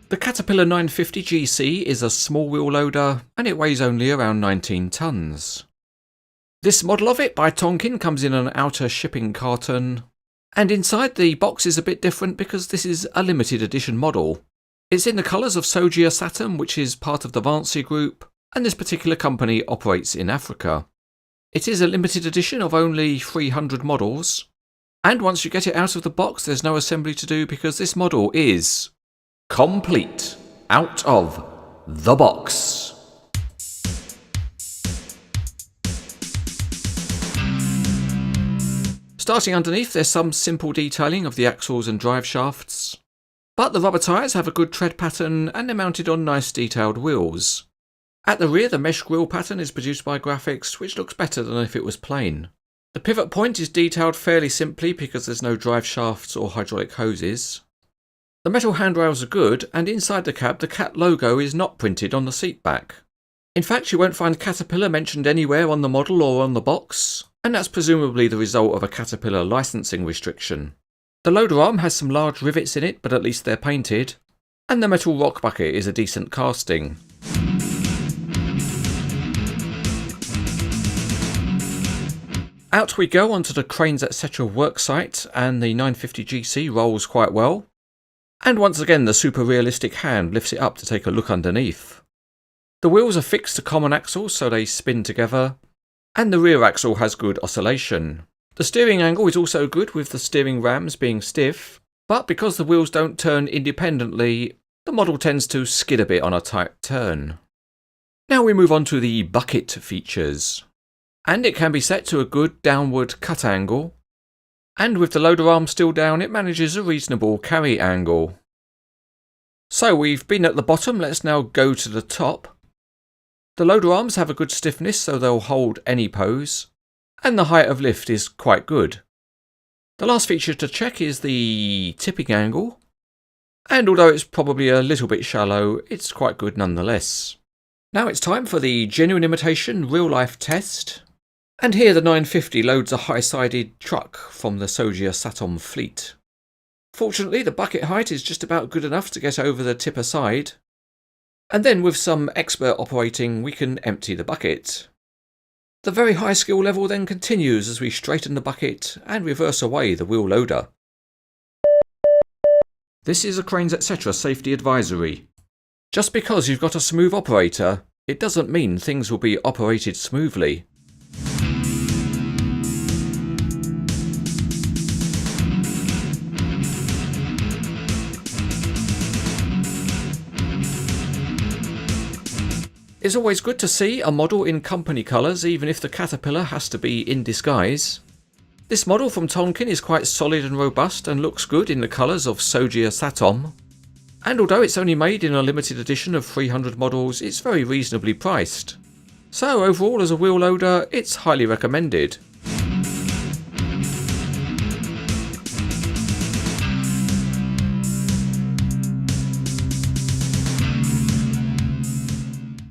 The Caterpillar 950 GC is a small wheel loader and it weighs only around 19 tonnes. This model of it by Tonkin comes in an outer shipping carton, and inside the box is a bit different because this is a limited edition model. It's in the colours of Sogea Satom, which is part of the Vancy group, and this particular company operates in Africa. It is a limited edition of only 300 models, and once you get it out of the box there's no assembly to do because this model is complete out of the box. Starting underneath, there's some simple detailing of the axles and drive shafts, but the rubber tyres have a good tread pattern and they're mounted on nice detailed wheels. At the rear, the mesh grille pattern is produced by Graphics, which looks better than if it was plain. The pivot point is detailed fairly simply because there's no drive shafts or hydraulic hoses. The metal handrails are good, and inside the cab the Cat logo is not printed on the seat back. In fact, you won't find Caterpillar mentioned anywhere on the model or on the box, and that's presumably the result of a Caterpillar licensing restriction. The loader arm has some large rivets in it, but at least they're painted, and the metal rock bucket is a decent casting. Out we go onto the Cranes Etc. worksite, and the 950 GC rolls quite well. And once again the super realistic hand lifts it up to take a look underneath. The wheels are fixed to common axles so they spin together, and the rear axle has good oscillation. The steering angle is also good with the steering rams being stiff, but because the wheels don't turn independently, the model tends to skid a bit on a tight turn. Now we move on to the bucket features. And it can be set to a good downward cut angle, and with the loader arm still down it manages a reasonable carry angle. So we've been at the bottom, let's now go to the top. The loader arms have a good stiffness so they'll hold any pose, and the height of lift is quite good. The last feature to check is the tipping angle, and although it's probably a little bit shallow, it's quite good nonetheless. Now it's time for the genuine imitation real life test. And here the 950 loads a high-sided truck from the Sogea Satom fleet. Fortunately the bucket height is just about good enough to get over the tipper side, and then with some expert operating we can empty the bucket. The very high skill level then continues as we straighten the bucket and reverse away the wheel loader. This is a Cranes Etc. safety advisory. Just because you've got a smooth operator, it doesn't mean things will be operated smoothly. It's always good to see a model in company colours even if the Caterpillar has to be in disguise. This model from Tonkin is quite solid and robust and looks good in the colours of Sogea Satom. And although it's only made in a limited edition of 300 models, it's very reasonably priced. So overall as a wheel loader, it's highly recommended.